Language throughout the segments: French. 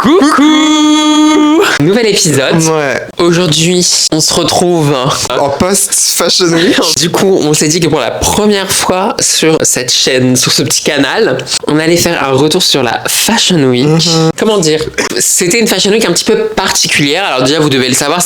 Coucou. Nouvel épisode. Ouais. Aujourd'hui, on se retrouve en post-Fashion Week. Du coup, on s'est dit que pour la première fois sur cette chaîne, sur ce petit canal, on allait faire un retour sur la Fashion Week. Comment dire? C'était une Fashion Week un petit peu particulière. Alors déjà, vous devez le savoir,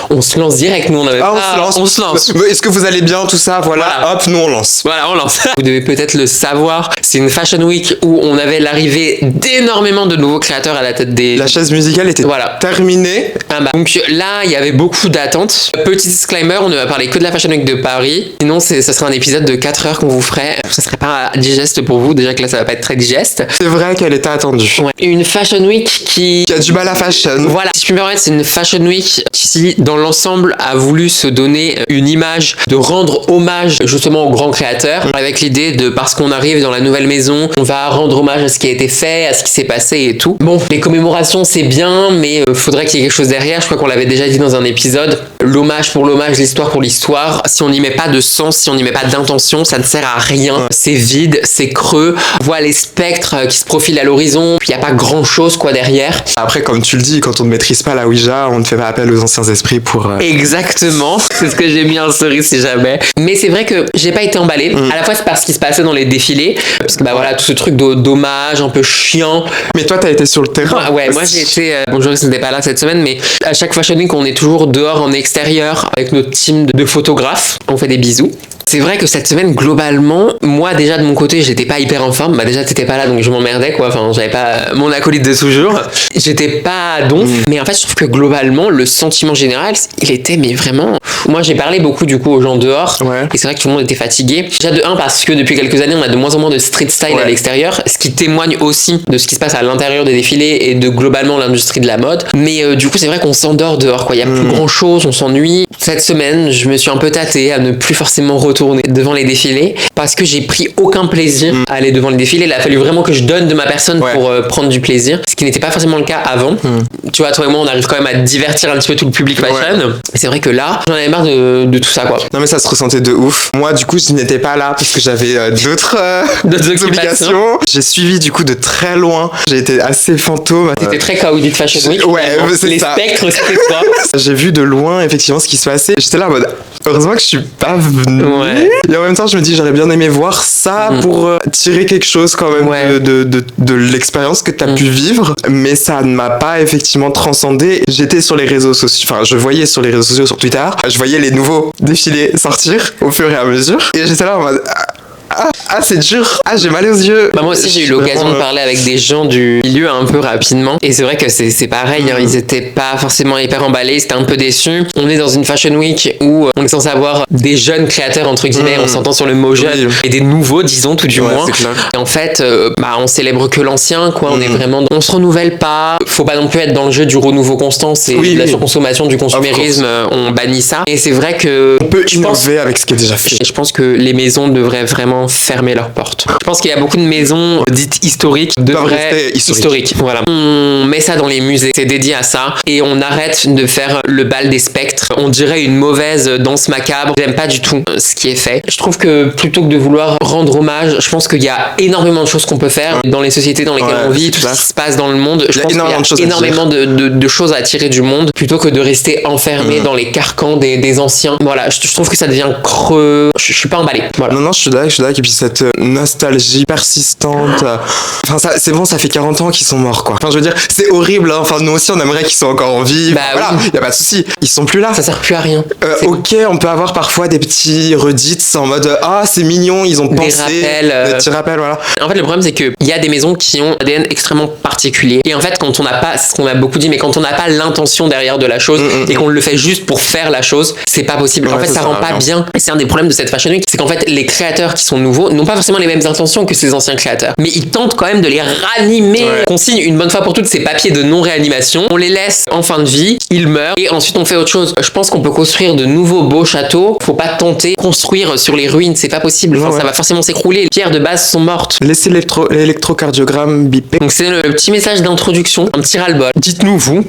on se lance direct. Nous, on avait on se lance. Est-ce que vous allez bien, tout ça? Voilà. Hop, nous on lance. Voilà, on lance. Vous devez peut-être le savoir. C'est une Fashion Week où on avait l'arrivée d'énormément de nouveaux créateurs à la tête des... La chaise musicale était terminée. Donc là, il y avait beaucoup d'attentes. Petit disclaimer, on ne va parler que de la Fashion Week de Paris. Sinon, ça serait un épisode de 4 heures qu'on vous ferait. Ça serait pas digeste pour vous. Déjà que là, ça va pas être très digeste. C'est vrai qu'elle était attendue. Ouais. Une Fashion Week qui a du mal à fashion. Voilà. Si je puis me permettre, c'est une Fashion Week qui, dans l'ensemble, a voulu se donner une image de rendre hommage justement aux grands créateurs, avec l'idée de, parce qu'on arrive dans la nouvelle maison, on va rendre hommage à ce qui a été fait, à ce qui s'est passé et tout. Bon, les commémorations, c'est bien, mais faudrait qu'il y ait quelque chose derrière. Je crois qu'on l'avait déjà dit dans un épisode. L'hommage pour l'hommage, l'histoire pour l'histoire. Si on n'y met pas de sens, si on n'y met pas d'intention, ça ne sert à rien. Ouais. C'est vide, c'est creux. On voit les spectres qui se profilent à l'horizon. Puis il n'y a pas grand chose quoi derrière. Après, comme tu le dis, quand on ne maîtrise pas la Ouija, on ne fait pas appel aux anciens esprits pour... Exactement. C'est ce que j'ai mis en cerise si jamais. Mais c'est vrai que j'ai pas été emballée. À la fois, c'est parce qu'il se passait dans les défilés. Parce que voilà, tout ce truc d'hommage un peu chiant. Mais toi, t'as été sur le terrain. Ouais, moi j'ai été... Bon, Joris n'était pas là cette semaine, mais à chaque Fashion Week, on est toujours dehors en extérieur avec notre team de photographes. On fait des bisous. C'est vrai que cette semaine, globalement, moi déjà de mon côté, j'étais pas hyper en forme. Bah déjà, t'étais pas là, donc je m'emmerdais quoi. Enfin, j'avais pas mon acolyte de toujours. J'étais pas donf. Mais en fait, je trouve que globalement, le sentiment général, il était mais vraiment... Moi, j'ai parlé beaucoup du coup aux gens dehors. Ouais. Et c'est vrai que tout le monde était fatigué. Déjà de 1 parce que depuis quelques années, on a de moins en moins de street style à l'extérieur, ce qui témoigne aussi de ce qui se passe à l'intérieur des défilés et de globalement l'industrie de la mode. Mais du coup, c'est vrai qu'on s'endort dehors quoi. Il y a plus grand chose, on s'ennuie. Cette semaine, je me suis un peu tâtée à ne plus forcément retourner devant les défilés parce que j'ai pris aucun plaisir à aller devant les défilés. Il a fallu vraiment que je donne de ma personne pour prendre du plaisir, ce qui n'était pas forcément le cas avant. Tu vois, toi et moi, on arrive quand même à divertir un petit peu tout le public fashion. Et c'est vrai que là, j'en avais marre de tout ça, quoi. Non, mais ça se ressentait de ouf. Moi, du coup, je n'étais pas là parce que j'avais d'autres obligations. J'ai suivi, du coup, de très loin. J'ai été assez fantôme. C'était très chaotique Fashion Week. Ouais, c'est les ça. Spectres, c'était quoi? J'ai vu de loin, effectivement, ce qui se passait. J'étais là en mode, heureusement que je suis pas venu. Ouais. Et en même temps, je me dis, j'aurais bien aimé voir ça pour tirer quelque chose quand même de l'expérience que tu as pu vivre. Mais ça ne m'a pas effectivement transcendé. J'étais sur les réseaux sociaux, enfin, je voyais sur les réseaux sociaux, sur Twitter, je voyais les nouveaux défilés sortir au fur et à mesure. Et j'étais là en mode... c'est dur. J'ai mal aux yeux. Moi aussi, j'ai eu l'occasion de parler avec des gens du milieu un peu rapidement. Et c'est vrai que c'est pareil. Ils étaient pas forcément hyper emballés. C'était un peu déçus. On est dans une Fashion Week où on est censé avoir des jeunes créateurs, entre guillemets. On s'entend sur le mot jeune. Et des nouveaux, disons, tout du moins. Et en fait, on célèbre que l'ancien, quoi. On est vraiment... On se renouvelle pas. Faut pas non plus être dans le jeu du renouveau constant. C'est de la surconsommation, du consumérisme. On bannit ça. Et c'est vrai que... On peut innover avec ce qui est déjà fait. Je pense que les maisons devraient vraiment fermer leurs portes. Je pense qu'il y a beaucoup de maisons dites historiques, devraient historiques. Voilà. On met ça dans les musées, c'est dédié à ça, et on arrête de faire le bal des spectres. On dirait une mauvaise danse macabre. J'aime pas du tout ce qui est fait. Je trouve que plutôt que de vouloir rendre hommage, je pense qu'il y a énormément de choses qu'on peut faire dans les sociétés dans lesquelles on vit, tout ce qui se passe dans le monde. Je pense qu'il y a énormément de choses à tirer du monde, plutôt que de rester enfermé dans les carcans des anciens. Voilà, je trouve que ça devient creux. Je suis pas emballé. Voilà. Non, je suis d'accord. Et puis cette nostalgie persistante. Enfin, ça, c'est bon, ça fait 40 ans qu'ils sont morts, quoi. Enfin, je veux dire, c'est horrible, hein. Enfin, nous aussi, on aimerait qu'ils soient encore en vie. Voilà, y a pas de souci. Ils sont plus là. Ça sert plus à rien. Ok, on peut avoir parfois des petits redits en mode c'est mignon, ils ont pensé. Des petits rappels, voilà. En fait, le problème, c'est qu'il y a des maisons qui ont un ADN extrêmement particulier. Et en fait, quand on n'a pas, ce qu'on a beaucoup dit, mais quand on n'a pas l'intention derrière de la chose et qu'on le fait juste pour faire la chose, c'est pas possible. En fait, ça rend pas bien. Et c'est un des problèmes de cette Fashion Week, c'est qu'en fait, les créateurs qui sont nouveaux n'ont pas forcément les mêmes intentions que ces anciens créateurs. Mais ils tentent quand même de les ranimer. On signe une bonne fois pour toutes ces papiers de non-réanimation. On les laisse en fin de vie, ils meurent et ensuite on fait autre chose. Je pense qu'on peut construire de nouveaux beaux châteaux. Faut pas tenter de construire sur les ruines, c'est pas possible. Enfin, ça va forcément s'écrouler. Les pierres de base sont mortes. Laissez l'électrocardiogramme biper. Donc c'est le petit message d'introduction, un petit ras-le-bol. Dites-nous vous.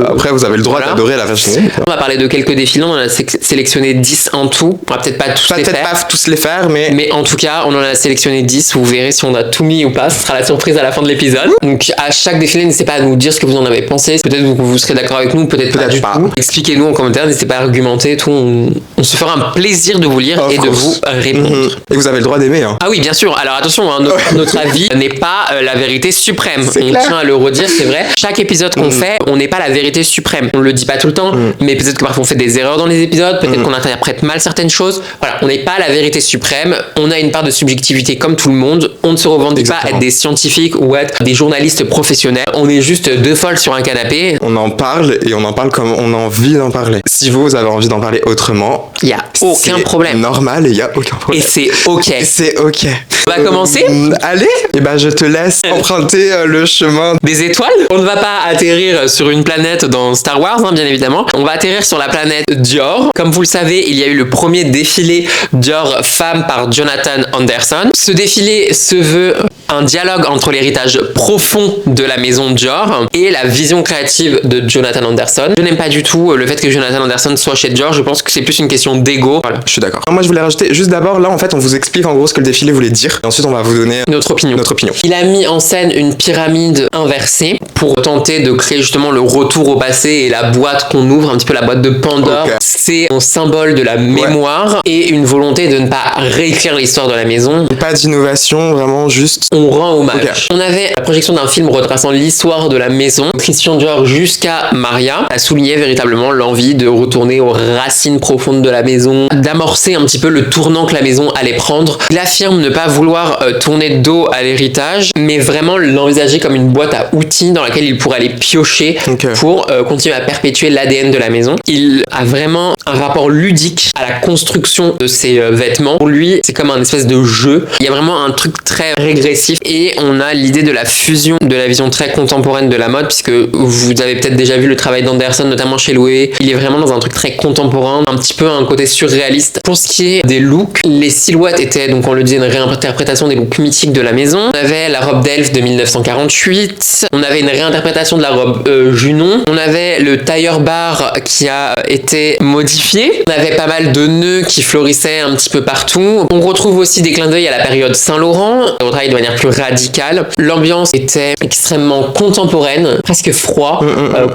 Après vous avez le droit d'adorer la Fashion Week. On va parler de quelques défilants, on a sélectionné 10 en tout. On va peut-être pas tous les faire. Peut-être pas tous les faire, mais en tout cas, on en a sélectionné 10. Vous verrez si on a tout mis ou pas. Ce sera la surprise à la fin de l'épisode. Donc, à chaque défilé, n'hésitez pas à nous dire ce que vous en avez pensé. Peut-être que vous serez d'accord avec nous, peut-être pas du tout. Expliquez-nous en commentaire, n'hésitez pas à argumenter, tout. On se fera un plaisir de vous lire et de vous répondre. Et vous avez le droit d'aimer. Hein. Ah oui, bien sûr. Alors attention, hein, notre avis n'est pas la vérité suprême. On tient à le redire, c'est vrai. Chaque épisode qu'on fait, on n'est pas la vérité suprême. On le dit pas tout le temps, mais peut-être que parfois on fait des erreurs dans les épisodes, peut-être qu'on interprète mal certaines choses. Voilà, on n'est pas la vérité suprême. On a une part de subjectivité comme tout le monde. On ne se revendique pas être des scientifiques ou être des journalistes professionnels. On est juste deux folles sur un canapé. On en parle et on en parle comme on a envie d'en parler. Si vous avez envie d'en parler autrement, il y a aucun problème. Normal et il y a aucun problème. Et c'est ok. Et c'est ok. On va commencer. Allez. Et ben je te laisse emprunter le chemin des étoiles. On ne va pas atterrir sur une planète dans Star Wars, hein, bien évidemment. On va atterrir sur la planète Dior. Comme vous le savez, il y a eu le premier défilé Dior Femme par Jonathan Anderson. Ce défilé se veut un dialogue entre l'héritage profond de la maison Dior et la vision créative de Jonathan Anderson. Je n'aime pas du tout le fait que Jonathan Anderson soit chez Dior. Je pense que c'est plus une question d'ego. Voilà. Je suis d'accord. Moi, je voulais rajouter juste d'abord, là, en fait, on vous explique en gros ce que le défilé voulait dire. Et ensuite, on va vous donner notre opinion. Il a mis en scène une pyramide inversée pour tenter de créer justement le retour au passé et la boîte qu'on ouvre, un petit peu la boîte de Pandore. Okay. C'est un symbole de la mémoire et une volonté de ne pas réécrire l'histoire de la maison. Pas d'innovation, vraiment juste... On rend hommage. Okay. On avait la projection d'un film retraçant l'histoire de la maison. Christian Dior jusqu'à Maria a souligné véritablement l'envie de retourner aux racines profondes de la maison, d'amorcer un petit peu le tournant que la maison allait prendre. Il affirme ne pas vouloir tourner de dos à l'héritage, mais vraiment l'envisager comme une boîte à outils dans laquelle il pourrait aller piocher pour continuer à perpétuer l'ADN de la maison. Il a vraiment un rapport ludique à la construction de ses vêtements. Pour lui, c'est comme un espèce de jeu. Il y a vraiment un truc très régressif et on a l'idée de la fusion de la vision très contemporaine de la mode, puisque vous avez peut-être déjà vu le travail d'Anderson, notamment chez Loewe. Il est vraiment dans un truc très contemporain, un petit peu un côté surréaliste. Pour ce qui est des looks, les silhouettes étaient, donc on le disait, une réinterprétation des looks mythiques de la maison. On avait la robe d'elfe de 1948, on avait une réinterprétation de la robe Junon, on avait le tailleur bar qui a été modifié, on avait pas mal de nœuds qui florissaient un petit peu partout. On retrouve aussi des clins d'œil à la période Saint-Laurent, on travaille de manière plus radicale. L'ambiance était extrêmement contemporaine, presque froid,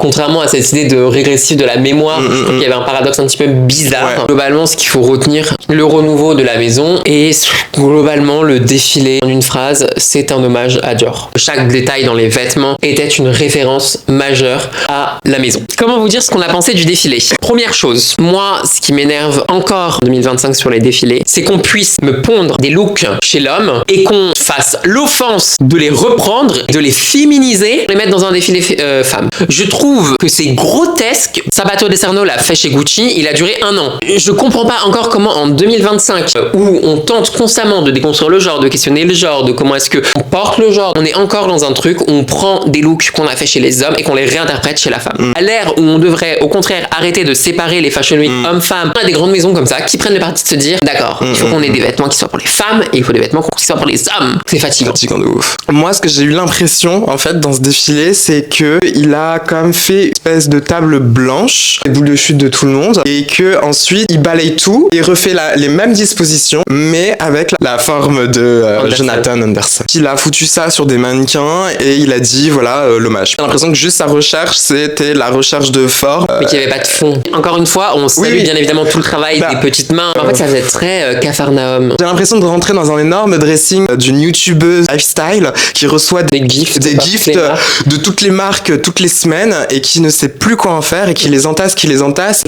contrairement à cette idée de régressif de la mémoire. Je trouve qu'il y avait un paradoxe un petit peu bizarre. Ouais. Globalement, ce qu'il faut retenir, le renouveau de la maison et globalement le défilé en une phrase, c'est un hommage à Dior. Chaque détail dans les vêtements était une référence majeure à la maison. Comment vous dire ce qu'on a pensé du défilé? Première chose, moi, ce qui m'énerve encore en 2025 sur les défilés, c'est qu'on puisse me pondre des looks chez l'homme et qu'on fasse l'offense de les reprendre, de les féminiser, les mettre dans un défilé femme. Je trouve que c'est grotesque. Sabato De Sarno l'a fait chez Gucci, il a duré 1 an. Je comprends pas encore comment en 2025, où on tente constamment de déconstruire le genre, de questionner le genre, de comment est-ce que on porte le genre, on est encore dans un truc où on prend des looks qu'on a fait chez les hommes et qu'on les réinterprète chez la femme. À l'ère où on devrait au contraire arrêter de séparer les fashion week hommes-femmes, on a des grandes maisons comme ça qui prennent le parti de se dire d'accord, il faut qu'on ait des vêtements qui soient pour les femmes et il faut des vêtements qui soient pour les hommes. C'est fatigant. Fatigant de ouf. Moi, ce que j'ai eu l'impression en fait dans ce défilé, c'est que il a quand même fait une espèce de table blanche, les boules de chute de tout le monde, et que ensuite il balaye tout et refait les mêmes dispositions, mais avec la forme de Jonathan Anderson. Il a foutu ça sur des mannequins et il a dit voilà l'hommage. J'ai l'impression que juste sa recherche, c'était la recherche de forme. Mais qu'il n'y avait pas de fond. Encore une fois, on salue bien évidemment tout le travail des petites mains. En fait, ça faisait très Capharnaüm. J'ai l'impression de rentrer dans un énorme dressing d'une youtubeuse lifestyle qui reçoit des gifts de toutes les marques toutes les semaines et qui ne sait plus quoi en faire et qui les entasse.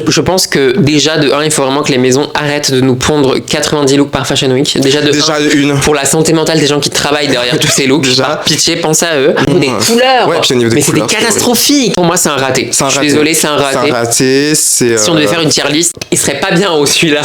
Je pense que déjà de 1, il faut vraiment que les maisons arrêtent de nous pondre 90 looks par Fashion Week. Déjà une. Pour la santé mentale des gens qui travaillent derrière tous ces looks. Par pitié, pensez à eux. Des couleurs. Ouais, mais c'était catastrophique. Pour moi, c'est un raté. Je suis désolé, c'est un raté. Si on devait faire une tier list, il serait pas bien haut celui-là.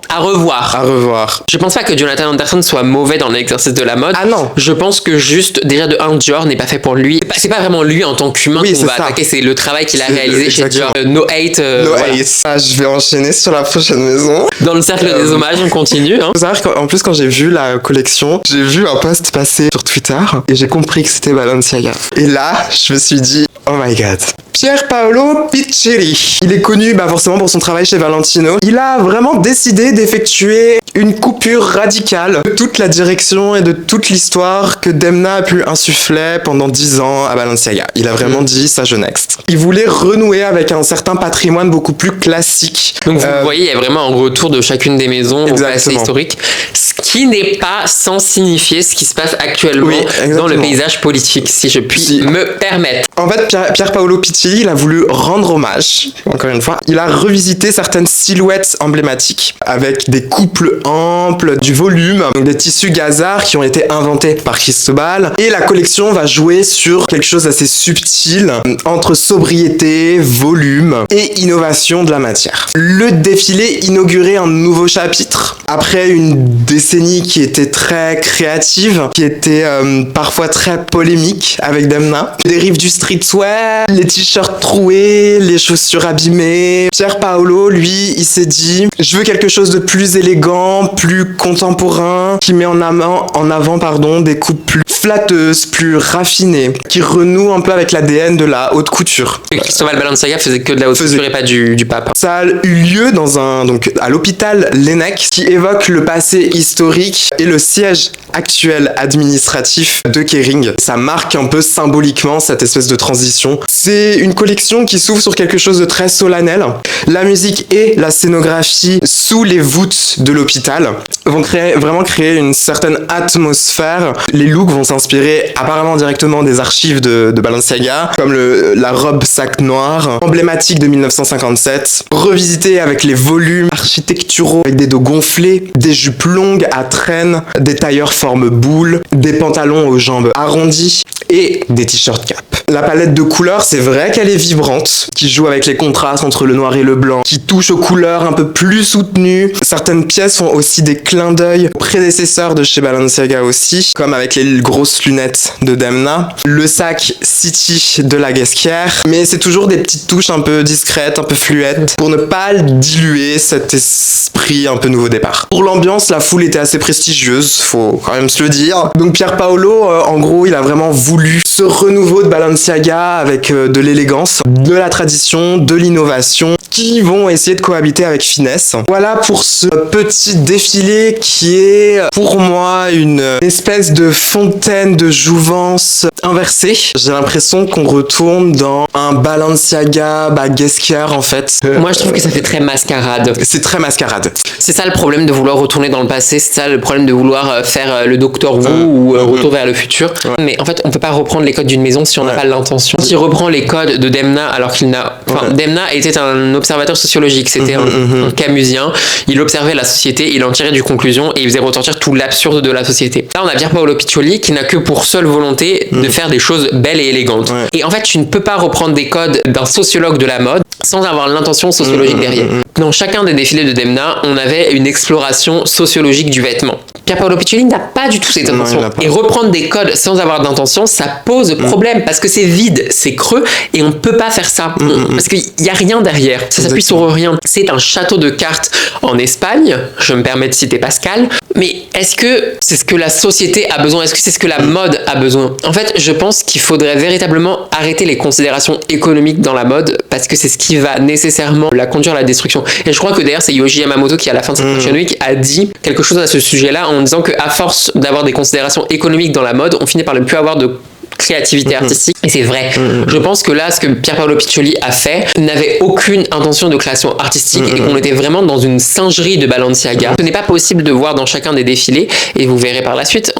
À revoir. Je pense pas que Jonathan Anderson soit mauvais dans l'exercice de la mode. Ah non. Je pense que juste, déjà de 1, Dior n'est pas fait pour lui. C'est pas vraiment lui en tant qu'humain qu'on va attaquer, c'est le travail qu'il a réalisé chez Dior. No hate. Je vais enchaîner sur la prochaine maison. Dans le cercle des hommages, on continue. Hein. Faut savoir qu'en plus, quand j'ai vu la collection, j'ai vu un post passer sur Twitter et j'ai compris que c'était Balenciaga. Et là, je me suis dit, oh my god. Pier Paolo Picceri. Il est connu forcément pour son travail chez Valentino. Il a vraiment décidé d'effectuer une coupure radicale de toute la direction et de toute l'histoire que Demna a pu insuffler pendant 10 ans à Balenciaga. Il a vraiment dit ça, je next. Il voulait renouer avec un certain patrimoine beaucoup plus classique. Donc vous voyez, il y a vraiment un retour de chacune des maisons au passé historique, ce qui n'est pas sans signifier ce qui se passe actuellement dans le paysage politique, si je puis me permettre. En fait, Pier Paolo Piccioli, il a voulu rendre hommage, encore une fois. Il a revisité certaines silhouettes emblématiques avec des couples amples, du volume, donc des tissus gazards qui ont été inventés par Cristobal. Et la collection va jouer sur quelque chose d'assez subtil entre sobriété, volume et innovation de la matière. Le défilé inaugurait un nouveau chapitre après une décennie qui était très créative, qui était parfois très polémique avec Demna. Les dérives du streetwear, les t-shirts troués, les chaussures abîmées. Pier Paolo, lui, il s'est dit « Je veux quelque chose de plus élégant, plus contemporain, qui met en avant des coupes plus flatteuses, plus raffinées, qui renoue un peu avec l'ADN de la haute couture. » Et Cristobal Balenciaga faisait que de la haute couture et pas du pape. Ça a eu lieu à l'hôpital Lennec, qui évoque le passé historique et le siège actuel administratif de Kering. Ça marque un peu symboliquement cette espèce de transition. C'est une collection qui s'ouvre sur quelque chose de très solennel. La musique et la scénographie sous les voûtes de l'hôpital vont vraiment créer une certaine atmosphère. Les looks vont s'inspirer apparemment directement des archives de Balenciaga, comme la robe sac noir, emblématique de 1957, revisitée avec les volumes architecturaux, avec des dos gonflés, des jupes longues à traîne, des tailleurs forme boule, des pantalons aux jambes arrondies et des t-shirts cap. La palette de couleurs, c'est vrai qu'elle est vibrante, qui joue avec les contrastes entre le noir et le blanc, qui touche aux couleurs un peu plus soutenues. Certaines pièces font aussi des clins d'œil aux prédécesseurs de chez Balenciaga aussi, comme avec les grosses lunettes de Demna, le sac City de la Guesquière, mais c'est toujours des petites touches un peu discrètes, un peu fluettes, pour ne pas diluer cet esprit un peu nouveau départ. Pour l'ambiance, la foule était assez prestigieuse, faut quand même se le dire. Donc Pier Paolo, en gros, il a vraiment voulu ce renouveau de Balenciaga avec de l'élégance, de la tradition, de l'innovation, qui vont essayer de cohabiter avec finesse. Voilà pour ce petit défilé qui est pour moi une espèce de fontaine de jouvence inversée. J'ai l'impression qu'on retourne dans un Balenciaga Guesquière en fait. Moi je trouve que ça fait très mascarade. C'est très mascarade. C'est ça le problème de vouloir retourner dans le passé, c'est ça le problème de vouloir faire le Docteur Who ou Retour vers le futur. Ouais. Mais en fait on peut pas reprendre les codes d'une maison si on n'a pas l'intention. Si on reprend les codes de Demna alors qu'il n'a... Enfin, Demna était un observateur sociologique, c'était un camusien. Il observait la société, il en tirait des conclusions et il faisait ressortir tout l'absurde de la société. Là on a Pier Paolo Piccioli qui n'a que pour seule volonté de faire des choses belles et élégantes. Ouais. Et en fait tu ne peux pas reprendre des codes d'un sociologue de la mode sans avoir l'intention sociologique derrière. Dans chacun des défilés de Demna, on avait une exploration sociologique du vêtement. Pier Paolo Piccioli n'a pas du tout cette intention. Et reprendre des codes sans avoir d'intention, ça pose problème parce que c'est vide, c'est creux et on ne peut pas faire ça. Parce qu'il n'y a rien derrière. Ça s'appuie sur rien. C'est un château de cartes en Espagne. Je me permets de citer Pascal. Mais est-ce que c'est ce que la société a besoin? Est-ce que c'est ce que la mode a besoin? En fait, je pense qu'il faudrait véritablement arrêter les considérations économiques dans la mode parce que c'est ce qui va nécessairement la conduire à la destruction. Et je crois que d'ailleurs, c'est Yohji Yamamoto qui, à la fin de cette Fashion Week, a dit quelque chose à ce sujet-là en disant qu'à force d'avoir des considérations économiques dans la mode, on finit par ne plus avoir de créativité artistique. Et c'est vrai. Je pense que là, ce que Pier Paolo Piccioli a fait n'avait aucune intention de création artistique et qu'on était vraiment dans une singerie de Balenciaga. Ce n'est pas possible de voir dans chacun des défilés, et vous verrez par la suite,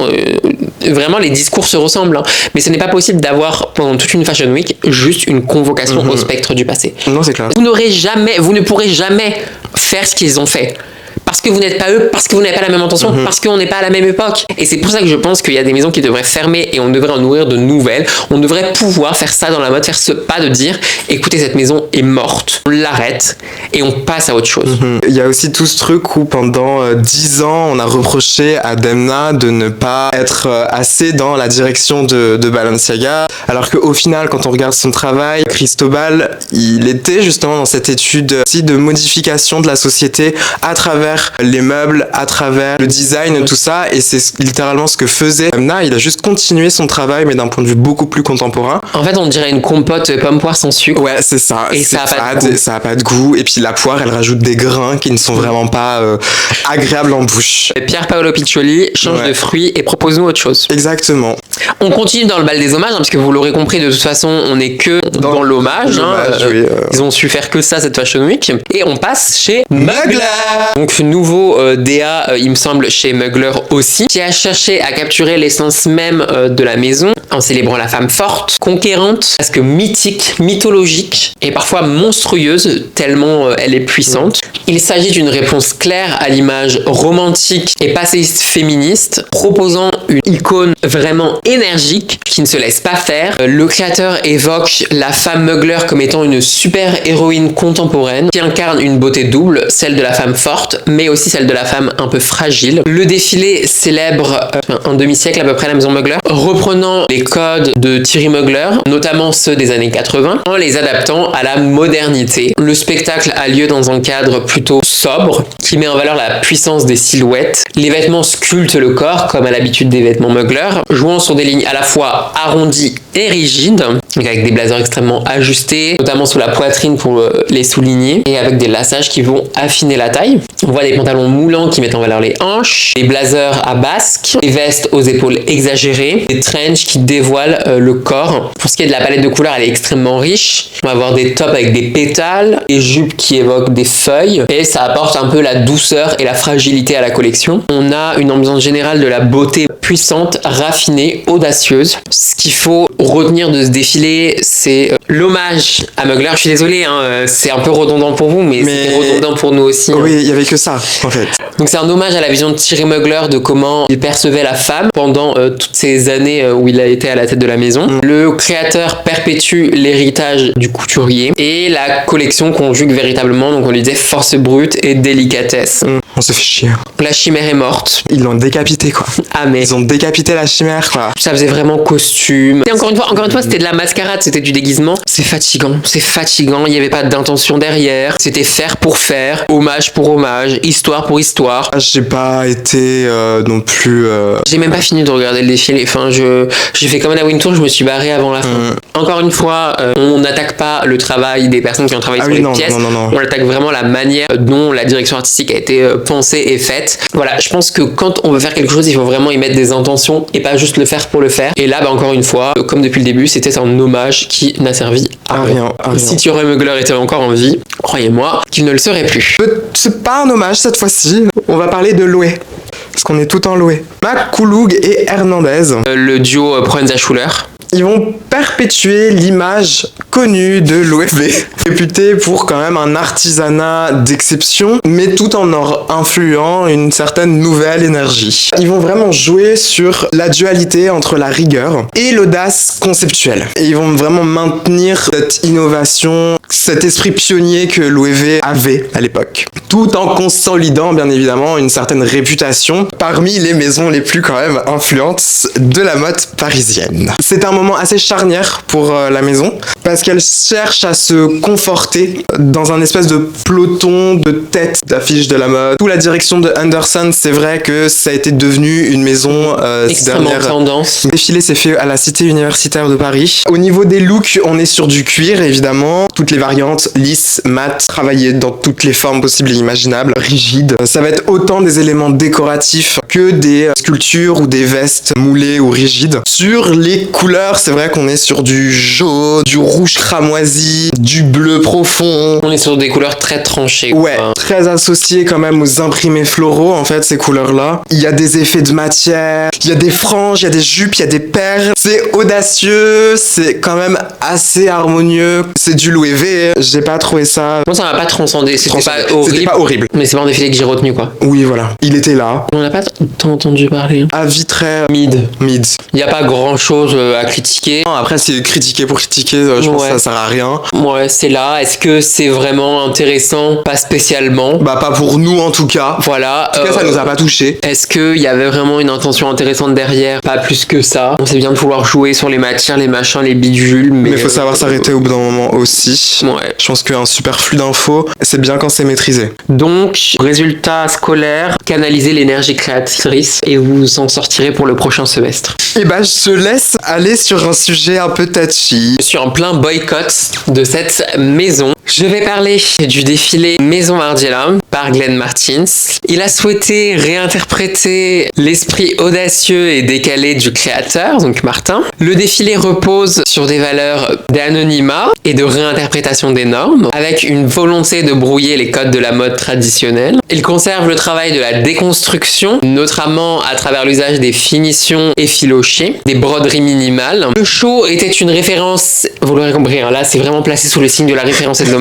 vraiment les discours se ressemblent. Hein. Mais ce n'est pas possible d'avoir pendant toute une Fashion Week juste une convocation au spectre du passé. Non, c'est clair. Vous ne pourrez jamais faire ce qu'ils ont fait. Parce que vous n'êtes pas eux, parce que vous n'avez pas la même intention, parce qu'on n'est pas à la même époque. Et c'est pour ça que je pense qu'il y a des maisons qui devraient fermer et on devrait en ouvrir de nouvelles. On devrait pouvoir faire ça dans la mode, faire ce pas de dire écoutez, cette maison est morte, on l'arrête et on passe à autre chose. Il y a aussi tout ce truc où pendant 10 ans on a reproché à Demna de ne pas être assez dans la direction de Balenciaga, alors qu'au final quand on regarde son travail, Cristobal il était justement dans cette étude aussi de modification de la société à travers travers les meubles, à travers le design, tout ça, et c'est littéralement ce que faisait Mna. Il a juste continué son travail, mais d'un point de vue beaucoup plus contemporain. En fait, on dirait une compote pomme-poire sans sucre. Ouais, c'est ça. Et c'est ça a pas de goût. Ça a pas de goût. Et puis la poire, elle rajoute des grains qui ne sont vraiment pas agréables en bouche. Pier Paolo Piccioli change de fruits et propose-nous autre chose. Exactement. On continue dans le bal des hommages, parce que vous l'aurez compris, de toute façon, on n'est que dans l'hommage. Oui, ils ont su faire que ça cette Fashion Week. Et on passe chez Mugler. Donc nouveau DA, il me semble, chez Mugler aussi, qui a cherché à capturer l'essence même de la maison en célébrant la femme forte, conquérante, presque mythique, mythologique et parfois monstrueuse, tellement elle est puissante. Il s'agit d'une réponse claire à l'image romantique et passéiste féministe, proposant une icône vraiment énergique qui ne se laisse pas faire. Le créateur évoque la femme Mugler comme étant une super héroïne contemporaine qui incarne une beauté double, celle de la femme forte, mais aussi celle de la femme un peu fragile. Le défilé célèbre un demi-siècle à peu près la maison Mugler, reprenant les codes de Thierry Mugler, notamment ceux des années 80, en les adaptant à la modernité. Le spectacle a lieu dans un cadre plutôt sobre, qui met en valeur la puissance des silhouettes. Les vêtements sculptent le corps, comme à l'habitude des vêtements Mugler, jouant sur des lignes à la fois arrondies et rigides, donc avec des blazers extrêmement ajustés, notamment sous la poitrine pour les souligner, et avec des lassages qui vont affiner la taille. On voit des pantalons moulants qui mettent en valeur les hanches, des blazers à basque, des vestes aux épaules exagérées, des trenches qui dévoilent le corps. Pour ce qui est de la palette de couleurs, elle est extrêmement riche. On va avoir des tops avec des pétales, des jupes qui évoquent des feuilles, et ça apporte un peu la douceur et la fragilité à la collection. On a une ambiance générale de la beauté puissante, raffinée, audacieuse. Ce qu'il faut retenir de ce défilé, c'est l'hommage à Mugler. Je suis désolée, c'est un peu redondant pour vous, mais c'est redondant pour nous aussi. Oui, il n'y avait que ça, en fait. Donc c'est un hommage à la vision de Thierry Mugler de comment il percevait la femme pendant toutes ces années où il a été à la tête de la maison. Le créateur perpétue l'héritage du couturier et la collection conjugue véritablement, donc on lui disait, force brute et délicatesse. On se fait chier. La chimère est morte. Ils l'ont décapité, quoi. Ah mais ils ont décapité la chimère, quoi. Ça faisait vraiment costume. Et encore une fois, c'était de la mascarade, c'était du déguisement. C'est fatigant. Il n'y avait pas d'intention derrière. C'était faire pour faire, hommage pour hommage, histoire pour histoire. J'ai pas été non plus. J'ai même pas fini de regarder le défilé. Enfin, j'ai fait comme à la Wintour, je me suis barré avant la fin. Encore une fois, on n'attaque pas le travail des personnes qui ont travaillé sur les pièces. Non. On attaque vraiment la manière dont la direction artistique a été pensée et faite. Voilà, je pense que quand on veut faire quelque chose, il faut vraiment y mettre des intentions et pas juste le faire pour le faire. Et là, encore une fois, comme depuis le début, c'était un hommage qui n'a servi à rien. Si Thierry Mugler était encore en vie, croyez-moi qu'il ne le serait plus. C'est pas un hommage cette fois-ci. On va parler de Loé. Parce qu'on est tout en Loé. McCoulough et Hernandez. Le duo Proenza-Schuller. Ils vont perpétuer l'image connue de l'OFV, réputée pour quand même un artisanat d'exception, mais tout en leur influant une certaine nouvelle énergie. Ils vont vraiment jouer sur la dualité entre la rigueur et l'audace conceptuelle. Et ils vont vraiment maintenir cette innovation, cet esprit pionnier que l'OFV avait à l'époque, tout en consolidant bien évidemment une certaine réputation parmi les maisons les plus quand même influentes de la mode parisienne. C'est un moment assez charnière pour la maison parce qu'elle cherche à se conforter dans un espèce de peloton de tête d'affiche de la mode. Sous la direction de Anderson, c'est vrai que ça a été devenu une maison extrêmement tendance. Le défilé s'est fait à la Cité universitaire de Paris. Au niveau des looks, on est sur du cuir évidemment, toutes les variantes lisses, mat, travaillées dans toutes les formes possibles et imaginables, rigides. Ça va être autant des éléments décoratifs que des sculptures ou des vestes moulées ou rigides. Sur les couleurs, c'est vrai qu'on est sur du jaune, du rouge cramoisi, du bleu profond. On est sur des couleurs très tranchées. Ouais, très associées quand même aux imprimés floraux en fait, ces couleurs-là. Il y a des effets de matière, il y a des franges, il y a des jupes, il y a des paires. C'est audacieux, c'est quand même assez harmonieux. C'est du Louis V, j'ai pas trouvé ça... Moi ça m'a pas transcendé, c'était pas horrible. Mais c'est pas un défilé que j'ai retenu quoi. Oui voilà, il était là. On n'a pas tant entendu parler. Avis très... Mid. Il y a pas grand chose à critiquer. Après c'est critiquer pour critiquer, je pense ça sert à rien. Ouais, c'est là. Est-ce que c'est vraiment intéressant? Pas spécialement. Bah, pas pour nous en tout cas. Voilà. En tout cas, ça nous a pas touché. Est-ce qu'il y avait vraiment une intention intéressante derrière? Pas plus que ça. On sait bien de vouloir jouer sur les matières, les machins, les bidules, mais faut savoir s'arrêter au bout d'un moment aussi. Ouais. Je pense qu'un superflu d'infos, c'est bien quand c'est maîtrisé. Donc, résultat scolaire, canalisez l'énergie créatrice et vous en sortirez pour le prochain semestre. Et bah, je te laisse aller sur un sujet un peu touchy. Je suis en plein boycott de cette maison. Je vais parler du défilé Maison Margiela par Glenn Martins. Il a souhaité réinterpréter l'esprit audacieux et décalé du créateur, donc Martin. Le défilé repose sur des valeurs d'anonymat et de réinterprétation des normes, avec une volonté de brouiller les codes de la mode traditionnelle. Il conserve le travail de la déconstruction, notamment à travers l'usage des finitions effilochées, des broderies minimales. Le show était une référence, vous l'aurez compris, là c'est vraiment placé sous le signe de la référence et de l'hommage.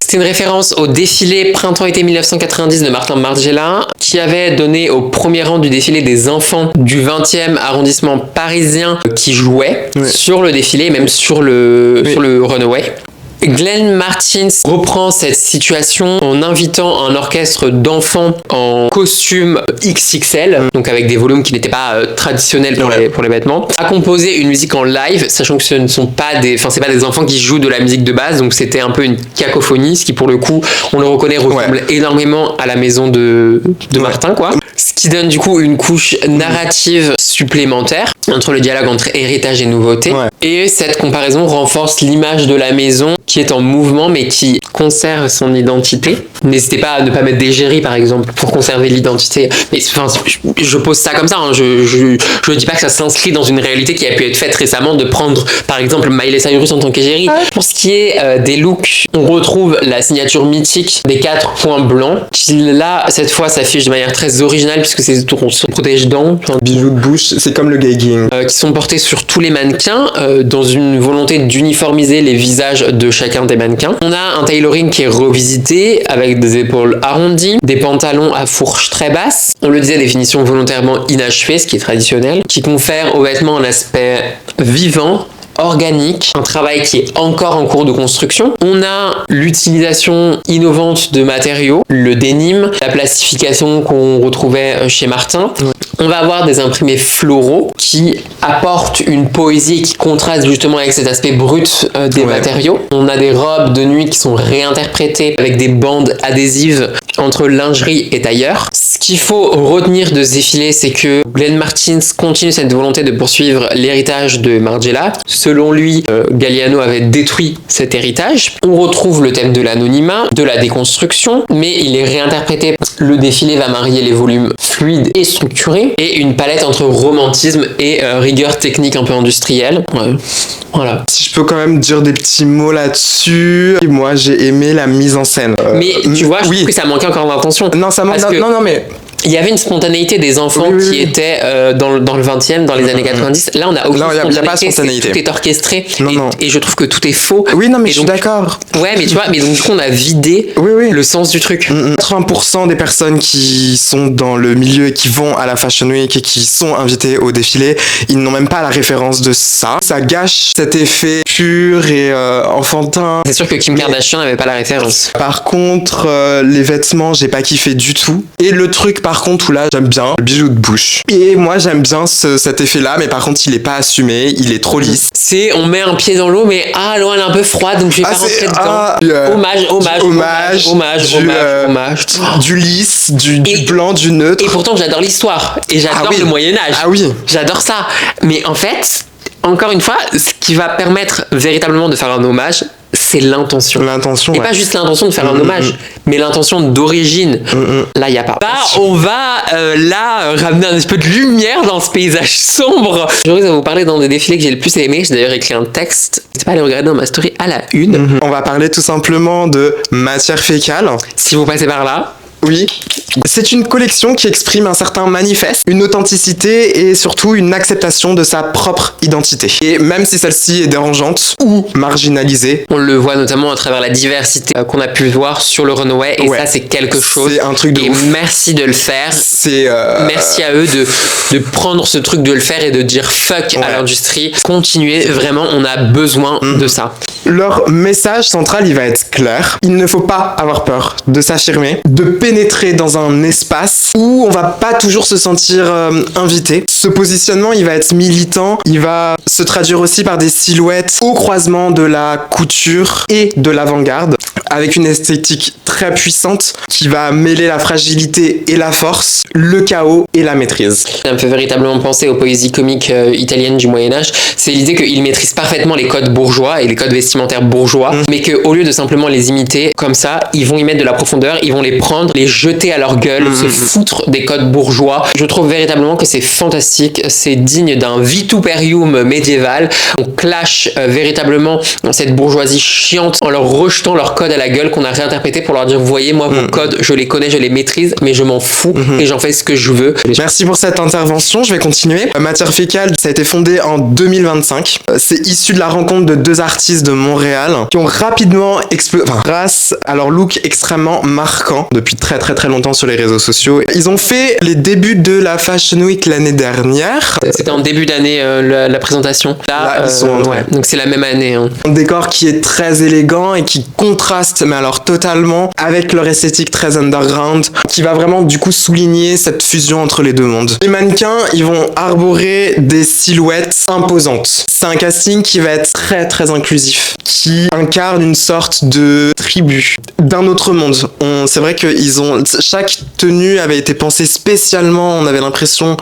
C'était une référence au défilé Printemps-été 1990 de Martin Margiela, qui avait donné au premier rang du défilé des enfants du 20e arrondissement parisien qui jouaient sur le défilé, même sur le runway. Glenn Martins reprend cette situation en invitant un orchestre d'enfants en costume XXL, donc avec des volumes qui n'étaient pas traditionnels pour les vêtements, à composer une musique en live, sachant que ce ne sont pas c'est pas des enfants qui jouent de la musique de base, donc c'était un peu une cacophonie, ce qui pour le coup, on le reconnaît, ressemble énormément à la maison de Martin, quoi. Ce qui donne du coup une couche narrative supplémentaire entre le dialogue entre héritage et nouveauté. Et cette comparaison renforce l'image de la maison qui est en mouvement mais qui conserve son identité. N'hésitez pas à ne pas mettre d'égérie par exemple pour conserver l'identité. Mais enfin, je pose ça comme ça, hein. Je dis pas que ça s'inscrit dans une réalité qui a pu être faite récemment de prendre par exemple Miley Cyrus en tant qu'égérie. Pour ce qui est des looks, on retrouve la signature mythique des 4 points blancs qui là cette fois s'affiche de manière très originale puisque c'est son protège-dents, bijoux de bouche, c'est comme le gagging, qui sont portés sur tous les mannequins dans une volonté d'uniformiser les visages de chacun des mannequins. On a un tailoring qui est revisité avec des épaules arrondies, des pantalons à fourche très basse. On le disait, des finitions volontairement inachevées, ce qui est traditionnel, qui confère aux vêtements un aspect vivant, organique, un travail qui est encore en cours de construction. On a l'utilisation innovante de matériaux, le denim, la plastification qu'on retrouvait chez Martin. On va avoir des imprimés floraux qui apportent une poésie qui contraste justement avec cet aspect brut des matériaux. On a des robes de nuit qui sont réinterprétées avec des bandes adhésives entre lingerie et tailleur. Ce qu'il faut retenir de ce défilé, c'est que Glenn Martins continue cette volonté de poursuivre l'héritage de Margiela. Selon lui, Galliano avait détruit cet héritage. On retrouve le thème de l'anonymat, de la déconstruction, mais il est réinterprété. Le défilé va marier les volumes fluides et structurés et une palette entre romantisme et rigueur technique un peu industrielle. Voilà. Si je peux quand même dire des petits mots là-dessus, moi j'ai aimé la mise en scène. Mais tu vois, je trouve que ça manquait encore d'intention. Non, ça manque. Non, mais il y avait une spontanéité des enfants qui étaient dans le 20e, dans les années 90. Là, on a aucune spontanéité. Tout est orchestré. Et je trouve que tout est faux. Oui, non, mais je suis d'accord. Ouais, mais tu vois, mais donc du coup, on a vidé le sens du truc. 80% des personnes qui sont dans le milieu et qui vont à la Fashion Week et qui sont invitées au défilé, ils n'ont même pas la référence de ça. Ça gâche cet effet pur et enfantin. C'est sûr que Kim Kardashian n'avait pas la référence. Par contre, les vêtements, j'ai pas kiffé du tout. Et le truc, par contre, où là, j'aime bien le bijou de bouche. Et moi, j'aime bien cet effet-là, mais par contre, il est pas assumé, il est trop lisse. On met un pied dans l'eau, mais l'eau, elle est un peu froide, donc je vais pas rentrer dedans. Hommage. Du lisse, du blanc, du neutre. Et pourtant, j'adore l'histoire. Et j'adore le Moyen-Âge. Ah oui. J'adore ça. Mais en fait, encore une fois, ce qui va permettre véritablement de faire un hommage, c'est l'intention. Et pas juste l'intention de faire un hommage, mais l'intention d'origine. Là, il n'y a pas. Là, on va ramener un petit peu de lumière dans ce paysage sombre. Je voudrais vous parler d'un des défilés que j'ai le plus aimé. J'ai d'ailleurs écrit un texte. N'hésitez pas à aller regarder dans ma story à la une. On va parler tout simplement de matière fécale. Si vous passez par là. Oui, c'est une collection qui exprime un certain manifeste, une authenticité et surtout une acceptation de sa propre identité. Et même si celle-ci est dérangeante ou marginalisée, on le voit notamment à travers la diversité qu'on a pu voir sur le runway et ça c'est quelque chose. C'est un truc de ouf. Merci de le faire. Merci à eux de prendre ce truc de le faire et de dire fuck à l'industrie. Continuez, vraiment on a besoin de ça. Leur message central, il va être clair. Il ne faut pas avoir peur de s'affirmer, de pénétrer dans un espace où on va pas toujours se sentir invité. Ce positionnement, il va être militant. Il va se traduire aussi par des silhouettes au croisement de la couture et de l'avant-garde, avec une esthétique très puissante qui va mêler la fragilité et la force, le chaos et la maîtrise. Ça me fait véritablement penser aux poésies comiques italiennes du Moyen-Âge. C'est l'idée qu'ils maîtrisent parfaitement les codes bourgeois et les codes vestimentaires bourgeois, mais qu'au lieu de simplement les imiter comme ça, ils vont y mettre de la profondeur, ils vont les prendre, les jeter à leur gueule, se foutre des codes bourgeois. Je trouve véritablement que c'est fantastique, c'est digne d'un vituperium médiéval. On clash véritablement cette bourgeoisie chiante en leur rejetant leurs codes à la gueule qu'on a réinterprété pour leur dire, vous voyez, moi vos codes, je les connais, je les maîtrise, mais je m'en fous et j'en fais ce que je veux. Merci pour cette intervention, je vais continuer. Matière fécale, ça a été fondé en 2025. C'est issu de la rencontre de deux artistes de Montréal qui ont rapidement explosé grâce à leur look extrêmement marquant depuis très très très longtemps sur les réseaux sociaux. Ils ont fait les débuts de la Fashion Week l'année dernière. C'était en début d'année la présentation. Là ils sont ouais, donc c'est la même année. Hein. Un décor qui est très élégant et qui contraste, mais alors totalement, avec leur esthétique très underground, qui va vraiment du coup souligner cette fusion entre les deux mondes. Les mannequins, ils vont arborer des silhouettes imposantes. C'est un casting qui va être très très inclusif, qui incarne une sorte de tribu d'un autre monde. C'est vrai que chaque tenue avait été pensée spécialement, on avait l'impression,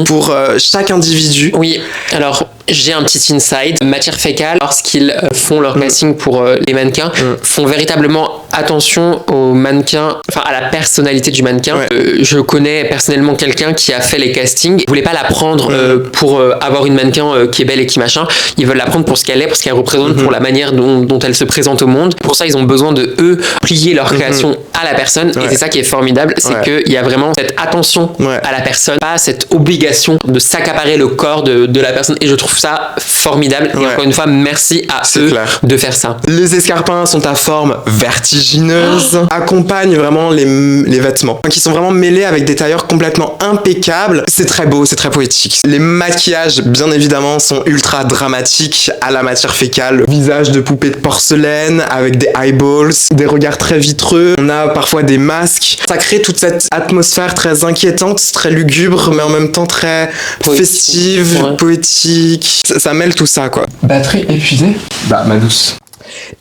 pour chaque individu. Oui, alors j'ai un petit inside. Matière fécale, lorsqu'ils font leur casting pour les mannequins, font véritablement attention aux mannequins, enfin à la personnalité du mannequin. Je connais personnellement quelqu'un qui a fait les castings. Ils voulaient pas la prendre pour avoir une mannequin qui est belle et qui machin. Ils veulent la prendre pour ce qu'elle est, pour ce qu'elle représente, pour la manière dont elle se présente au monde. Pour ça, ils ont besoin de eux plier leur création à la personne. Et c'est ça qui est formidable, c'est qu'il y a vraiment cette attention à la personne, pas cette obligation de s'accaparer le corps de la personne. Et je trouve ça formidable. Et encore une fois, merci à eux de faire ça. Les escarpins sont à forme vertigineuse, accompagnent vraiment les vêtements, qui sont vraiment mêlés avec des tailleurs complètement impeccables. C'est très beau, c'est très poétique. Les maquillages, bien évidemment, sont ultra dramatiques à la matière fécale. Visage de poupées de porcelaine avec des eyeballs, des regards très vitreux. On a parfois des masques. Ça crée toute cette atmosphère très inquiétante, très lugubre, mais en même temps très festive, poétique. Ça mêle tout ça, quoi. Batterie épuisée ? Bah, ma douce.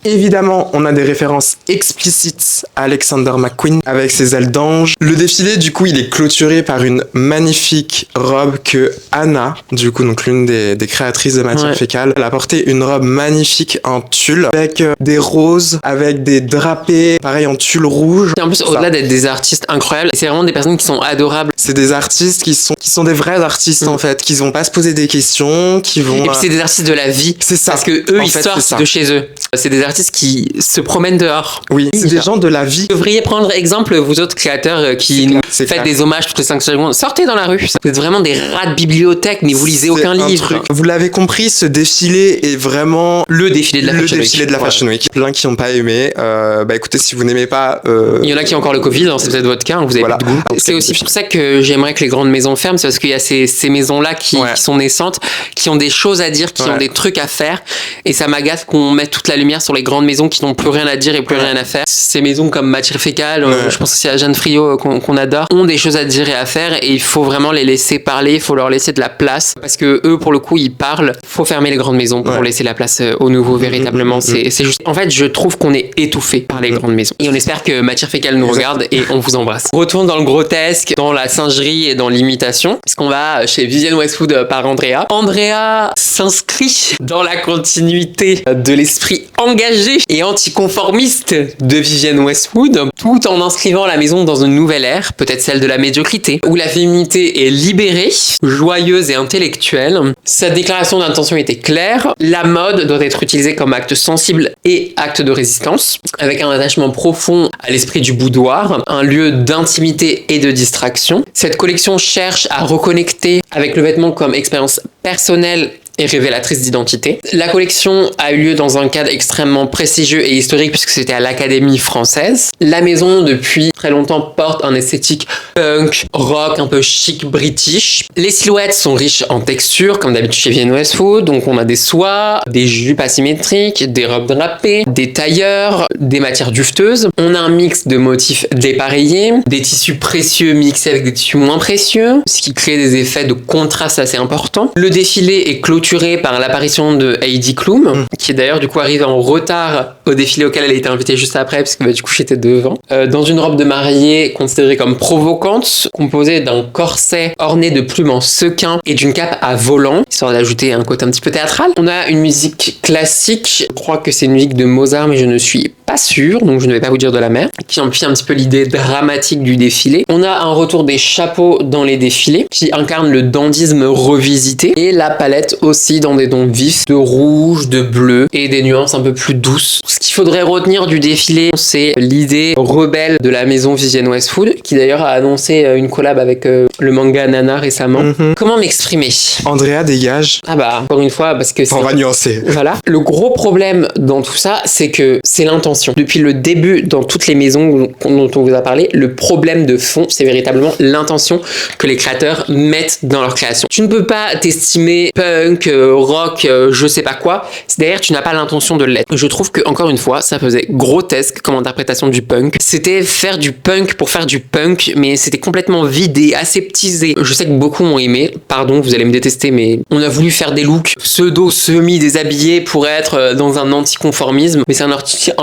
Évidemment, on a des références explicites à Alexander McQueen avec ses ailes d'ange. Le défilé, du coup, il est clôturé par une magnifique robe que Anna, du coup, donc l'une des créatrices de matière fécale, elle a porté une robe magnifique en tulle avec des roses, avec des drapés, pareil en tulle rouge. Et en plus, au-delà d'être des artistes incroyables, c'est vraiment des personnes qui sont adorables. C'est des artistes qui sont des vrais artistes en fait, qui vont pas se poser des questions, qui vont. Et puis c'est des artistes de la vie. C'est ça. Parce que eux, ils sortent de chez eux. C'est des artistes qui se promènent dehors. Oui, c'est des gens de la vie. Vous devriez prendre exemple, vous autres créateurs qui nous faites des hommages toutes les 5 secondes. Sortez dans la rue. Vous êtes vraiment des rats de bibliothèque, mais vous lisez aucun livre. Vous l'avez compris, ce défilé est vraiment le défilé de la Fashion Week. Plein qui n'ont pas aimé. Bah écoutez, si vous n'aimez pas... Il y en a qui ont encore le Covid, hein, c'est peut-être votre cas, vous avez pas de goût. C'est aussi pour ça que j'aimerais que les grandes maisons ferment, c'est parce qu'il y a ces maisons-là qui sont naissantes, qui ont des choses à dire, qui ont des trucs à faire. Et ça m'agace qu'on mette toute la lumière sur les grandes maisons qui n'ont plus rien à dire et plus rien à faire. Ces maisons comme Matière fécale, je pense aussi à Jeanne Friot qu'on adore, ont des choses à dire et à faire et il faut vraiment les laisser parler, il faut leur laisser de la place parce que eux pour le coup ils parlent. Faut fermer les grandes maisons pour laisser la place aux nouveaux véritablement. C'est juste. En fait je trouve qu'on est étouffé par les grandes maisons et on espère que Matière fécale nous regarde et on vous embrasse. On retourne dans le grotesque, dans la singerie et dans l'imitation parce qu'on va chez Vivienne Westwood par Andrea. Andrea s'inscrit dans la continuité de l'esprit engagé et anticonformiste de Vivienne Westwood, tout en inscrivant la maison dans une nouvelle ère, peut-être celle de la médiocrité, où la féminité est libérée, joyeuse et intellectuelle. Sa déclaration d'intention était claire, la mode doit être utilisée comme acte sensible et acte de résistance, avec un attachement profond à l'esprit du boudoir, un lieu d'intimité et de distraction. Cette collection cherche à reconnecter avec le vêtement comme expérience personnelle et révélatrice d'identité. La collection a eu lieu dans un cadre extrêmement prestigieux et historique puisque c'était à l'Académie française. La maison, depuis très longtemps, porte un esthétique punk, rock, un peu chic british. Les silhouettes sont riches en textures, comme d'habitude chez Vivienne Westwood. Donc on a des soies, des jupes asymétriques, des robes drapées, des tailleurs, des matières dufteuses. On a un mix de motifs dépareillés, des tissus précieux mixés avec des tissus moins précieux, ce qui crée des effets de contraste assez importants. Le défilé est clôturé par l'apparition de Heidi Klum, qui est d'ailleurs du coup arrivée en retard au défilé auquel elle a été invitée juste après, parce que du coup j'étais devant. Dans une robe de mariée considérée comme provocante, composée d'un corset orné de plumes en sequin et d'une cape à volant, histoire d'ajouter un côté un petit peu théâtral. On a une musique classique, je crois que c'est une musique de Mozart, mais je ne suis pas sûr, donc je ne vais pas vous dire de la mer, qui amplifie un petit peu l'idée dramatique du défilé. On a un retour des chapeaux dans les défilés, qui incarne le dandysme revisité, et la palette aussi dans des tons vifs, de rouge, de bleu, et des nuances un peu plus douces. Ce qu'il faudrait retenir du défilé, c'est l'idée rebelle de la maison Vivienne Westwood, qui d'ailleurs a annoncé une collab avec le manga Nana récemment. Comment m'exprimer ? Andrea, dégage. Ah bah, encore une fois, parce que c'est... On va nuancer. Voilà. Le gros problème dans tout ça, c'est que c'est l'intention. Depuis le début, dans toutes les maisons dont on vous a parlé, le problème de fond, c'est véritablement l'intention que les créateurs mettent dans leur création. Tu ne peux pas t'estimer punk, rock, je sais pas quoi, si derrière tu n'as pas l'intention de l'être. Je trouve que, encore une fois, ça faisait grotesque comme interprétation du punk. C'était faire du punk pour faire du punk, mais c'était complètement vidé, aseptisé. Je sais que beaucoup ont aimé, pardon, vous allez me détester, mais on a voulu faire des looks pseudo, semi-déshabillés pour être dans un anticonformisme, mais c'est un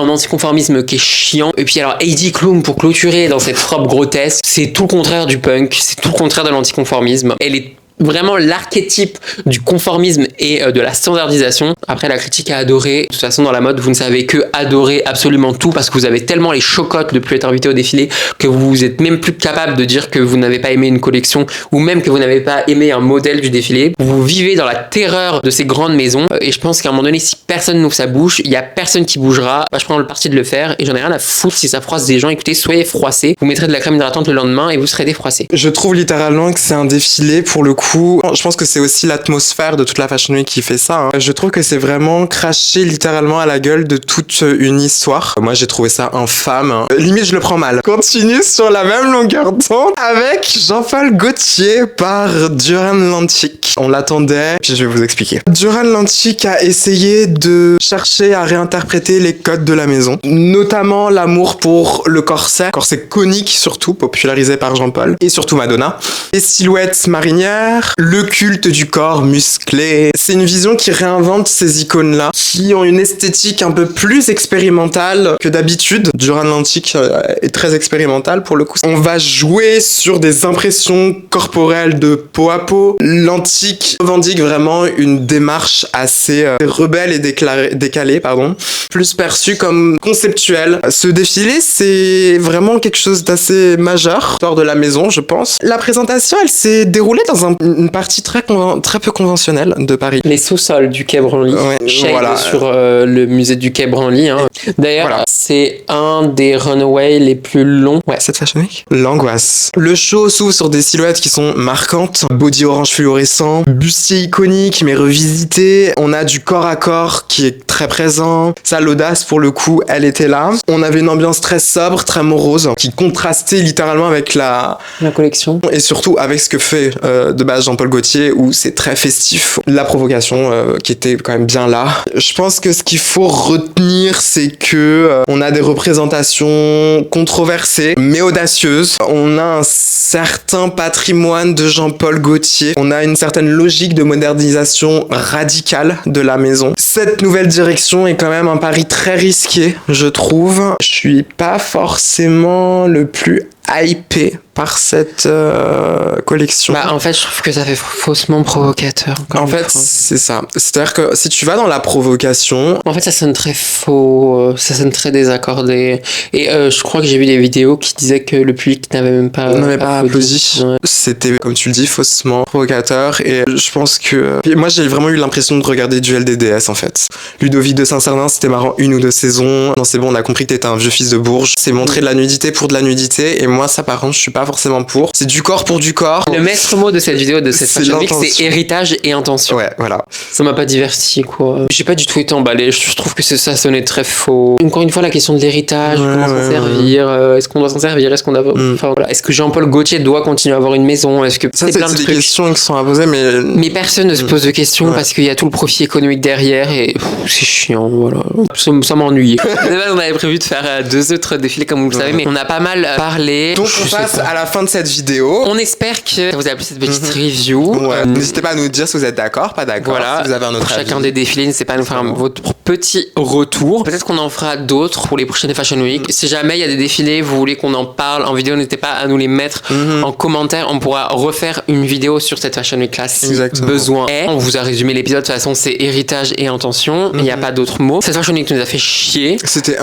anticonformisme qui est chiant. Et puis alors Heidi Klum pour clôturer dans cette robe grotesque, c'est tout le contraire du punk, c'est tout le contraire de l'anticonformisme. Elle est vraiment l'archétype du conformisme et de la standardisation. Après, la critique a adoré. De toute façon, dans la mode, vous ne savez que adorer absolument tout parce que vous avez tellement les chocottes de plus être invité au défilé que vous êtes même plus capable de dire que vous n'avez pas aimé une collection ou même que vous n'avez pas aimé un modèle du défilé. Vous vivez dans la terreur de ces grandes maisons et je pense qu'à un moment donné, si personne n'ouvre sa bouche, il n'y a personne qui bougera. Bah, je prends le parti de le faire et j'en ai rien à foutre si ça froisse des gens. Écoutez, soyez froissés. Vous mettrez de la crème hydratante le lendemain et vous serez défroissés. Je trouve littéralement que c'est un défilé pour le coup. Je pense que c'est aussi l'atmosphère de toute la Fashion Week qui fait ça. Je trouve que c'est vraiment cracher littéralement à la gueule de toute une histoire. Moi, j'ai trouvé ça infâme. Limite, je le prends mal. Continue sur la même longueur d'onde avec Jean-Paul Gaultier par Duran Lantic. On l'attendait, puis je vais vous expliquer. Duran Lantic a essayé de chercher à réinterpréter les codes de la maison, notamment l'amour pour le corset conique surtout, popularisé par Jean-Paul, et surtout Madonna. Les silhouettes marinières, le culte du corps musclé. C'est une vision qui réinvente ces icônes-là, qui ont une esthétique un peu plus expérimentale que d'habitude. Duran Lantic est très expérimental pour le coup. On va jouer sur des impressions corporelles de peau à peau. Lantic revendique vraiment une démarche assez rebelle et décalée, plus perçue comme conceptuelle. Ce défilé, c'est vraiment quelque chose d'assez majeur, hors de la maison, je pense. La présentation, elle s'est déroulée dans une partie très peu conventionnelle de Paris. Les sous-sols du Quai Branly. Ouais, voilà. Sur le musée du Quai Branly. Hein. D'ailleurs, voilà. C'est un des runways les plus longs. Ouais, cette Fashion Week. L'angoisse. Le show s'ouvre sur des silhouettes qui sont marquantes. Body orange fluorescent, bustier iconique mais revisité. On a du corps à corps qui est très présent. Ça, l'audace pour le coup, elle était là. On avait une ambiance très sobre, très morose, qui contrastait littéralement avec la collection. Et surtout avec ce que fait de base Jean-Paul Gaultier, où c'est très festif. La provocation qui était quand même bien là. Je pense que ce qu'il faut retenir, c'est que on a des représentations controversées, mais audacieuses. On a un certain patrimoine de Jean-Paul Gaultier. On a une certaine logique de modernisation radicale de la maison. Cette nouvelle direction est quand même un pari très risqué, je trouve. Je suis pas forcément le plus hypé par cette collection. En fait, je trouve que ça fait faussement provocateur. En fait, c'est ça. C'est-à-dire que si tu vas dans la provocation... En fait, ça sonne très faux, ça sonne très désaccordé. Et je crois que j'ai vu des vidéos qui disaient que le public n'avait même pas applaudi. Ouais. C'était, comme tu le dis, faussement provocateur. Et je pense que... Moi, j'ai vraiment eu l'impression de regarder Duel des déesses, en fait. Ludovic de Saint-Cernin, c'était marrant 1 ou 2 saisons. Non, c'est bon, on a compris que t'étais un vieux fils de Bourges. C'est montrer de la nudité pour de la nudité. Et moi, ça, par contre, je suis pas forcément pour. C'est du corps pour du corps. Le maître mot de cette vidéo, de cette Fashion Week, c'est héritage et intention. Ouais, voilà. Ça m'a pas diverti, quoi. J'ai pas du tout été emballé. Je trouve que ça sonnait très faux. Encore une fois, la question de l'héritage, comment s'en servir, est-ce qu'on doit s'en servir, est-ce qu'on doit... Enfin, voilà. Est-ce que Jean-Paul Gaultier doit continuer à avoir une maison? Est-ce que ça, c'est plein de trucs. Des questions qui sont à poser, mais personne ne se pose de questions parce qu'il y a tout le profit économique derrière et c'est chiant, voilà. Ça m'ennuie. On avait prévu de faire 2 autres défilés, comme vous le savez, mais on a pas mal parlé. Donc on passe à la fin de cette vidéo. On espère que ça vous a plu cette petite review. Ouais. N'hésitez pas à nous dire si vous êtes d'accord, pas d'accord. Voilà. Si vous avez un autre avis. Chacun des défilés, n'hésitez pas à nous faire votre petit retour. Peut-être qu'on en fera d'autres pour les prochaines Fashion Week. Si jamais il y a des défilés, vous voulez qu'on en parle en vidéo, n'hésitez pas à nous les mettre en commentaire. On pourra refaire une vidéo sur cette Fashion Week là si besoin est. On vous a résumé l'épisode. De toute façon, c'est héritage et intention. Il n'y a pas d'autres mots. Cette Fashion Week nous a fait chier. C'était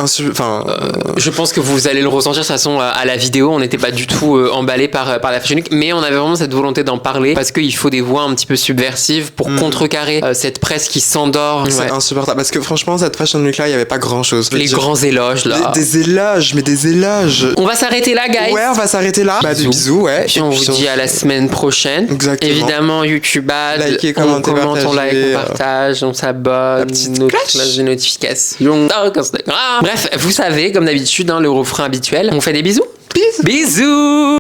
je pense que vous allez le ressentir de toute façon à la vidéo. On n'était pas du tout emballé par la Fashion Week, mais on avait vraiment cette volonté d'en parler parce qu'il faut des voix un petit peu subversives pour contrecarrer cette presse qui s'endort. C'est insupportable parce que franchement, cette Fashion Week là, il n'y avait pas grand chose. Les grands éloges là. Des éloges, mais des éloges. On va s'arrêter là, guys. Ouais, on va s'arrêter là. Des bisous, ouais. Puis on vous dit à la semaine prochaine. Exactement. Évidemment, YouTube, likez, on commente, on like, on partage, on s'abonne, cloche de notification, Instagram. Bref, vous savez, comme d'habitude, le refrain habituel. On fait des bisous. Bisous.